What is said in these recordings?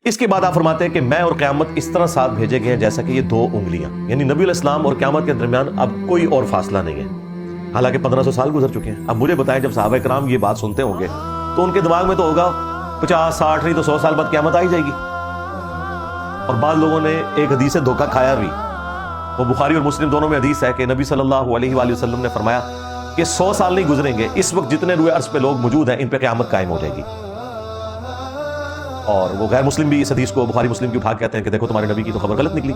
اس کے بعد آپ فرماتے ہیں کہ میں اور قیامت اس طرح ساتھ بھیجے گئے ہیں جیسا کہ یہ دو انگلیاں، یعنی نبی علیہ السلام اور قیامت کے درمیان اب کوئی اور فاصلہ نہیں ہے، حالانکہ 1500 سال گزر چکے ہیں۔ اب مجھے بتائیں، جب صحابہ کرام یہ بات سنتے ہوں گے تو ان کے دماغ میں تو ہوگا 50 60 نہیں تو 100 سال بعد قیامت آئی جائے گی۔ اور بعض لوگوں نے ایک حدیث سے دھوکہ کھایا بھی، وہ بخاری اور مسلم دونوں میں حدیث ہے کہ نبی صلی اللہ علیہ وآلہ وسلم نے فرمایا کہ 100 سال نہیں گزریں گے، اس وقت جتنے روئے عرض پہ لوگ موجود ہیں ان پہ قیامت قائم ہو جائے گی۔ اور وہ غیر مسلم بھی اس حدیث کو بخاری مسلم کی اٹھا کے کہتے ہیں کہ دیکھو تمہارے نبی کی تو خبر غلط نکلی،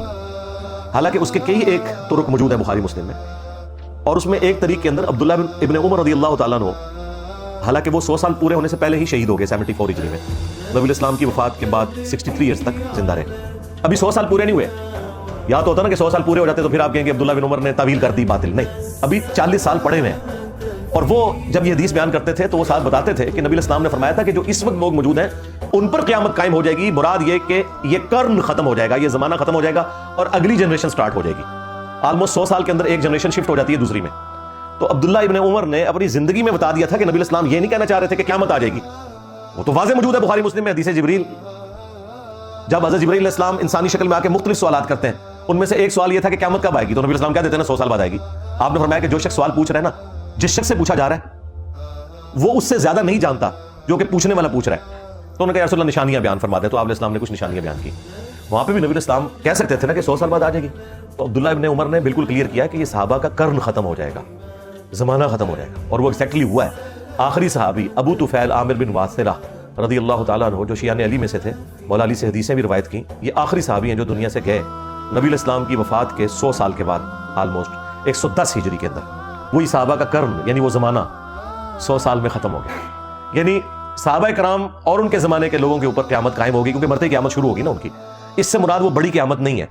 حالانکہ اس کے کئی ایک طرق موجود ہیں بخاری مسلم میں، اور اس میں ایک طریق کے اندر عبداللہ ابن عمر رضی اللہ تعالیٰ عنہ، حالانکہ وہ 100 سال پورے ہونے سے پہلے ہی شہید ہو گئے 74 ہجری میں، نبی علیہ السلام کی وفات کے بعد 63 ایئرز تک زندہ رہے، ابھی 100 سال پورے نہیں ہوئے۔ یا تو ہوتا نا کہ 100 سال پورے ہو جاتے تو پھر آپ کہیں گے عبداللہ بن عمر نے تعویل کر دی باطل، نہیں، ابھی 40 سال پڑے ہوئے ہیں۔ اور وہ جب یہ حدیث بیان کرتے تھے تو وہ ساتھ بتاتے تھے کہ نبی علیہ السلام نے فرمایا تھا کہ جو اس وقت لوگ موجود ہیں ان پر قیامت قائم ہو جائے گی، مراد یہ کہ یہ قرن ختم ہو جائے گا، یہ زمانہ ختم ہو جائے گا اور اگلی جنریشن سٹارٹ ہو جائے گی۔ آلموسٹ 100 سال کے اندر ایک جنریشن شفٹ ہو جاتی ہے دوسری میں۔ تو عبداللہ ابن عمر نے اپنی زندگی میں بتا دیا تھا کہ نبی علیہ السلام یہ نہیں کہنا چاہ رہے تھے کہ قیامت آ جائے گی، وہ تو واضح موجود ہے بخاری مسلم میں حدیث جبریل، جب حضرت جبریل علیہ السلام انسانی شکل میں آ کے مختلف سوالات کرتے ہیں، ان میں سے ایک سوال یہ تھا کہ قیامت کب آئے گی، تو نبی علیہ السلام کہہ دیتے ہیں نا 100 سال بعد آئے گی۔ آپ نے فرمایا کہ جو شخص سوال پوچھ رہا ہے نا، جس شخص سے پوچھا جا رہا ہے وہ اس سے زیادہ نہیں جانتا جو کہ پوچھنے والا پوچھ رہا ہے۔ تو انہوں نے کہا یا رسول اللہ نشانیاں بیان فرما دیں، تو آپ علیہ السلام نے کچھ نشانیاں بیان کی۔ وہاں پہ بھی نبی علیہ السلام کہہ سکتے تھے نا کہ 100 سال بعد آ جائے گی، تو عبداللہ ابن عمر نے بالکل کلیئر کیا کہ یہ صحابہ کا قرن ختم ہو جائے گا، زمانہ ختم ہو جائے گا، اور وہ ایگزیکٹلی ہوا ہے۔ آخری صحابی ابو طفیل عامر بن واثلہ رضی اللہ تعالیٰ عنہ، جو شیعان علی میں سے تھے، مولا علی سے حدیثیں بھی روایت کی، یہ آخری صحابی ہیں جو دنیا سے گئے نبی علیہ السلام کی وفات کے 100 سال کے بعد، آلموسٹ 110 ہجری کے اندر۔ وہی صحابہ کا قرن یعنی وہ زمانہ 100 سال میں ختم ہو گیا، یعنی صحابہ کرام اور ان کے زمانے کے لوگوں کے اوپر قیامت قائم ہوگی، کیونکہ مرتے قیامت شروع ہوگی نا ان کی۔ اس سے مراد وہ بڑی قیامت نہیں ہے،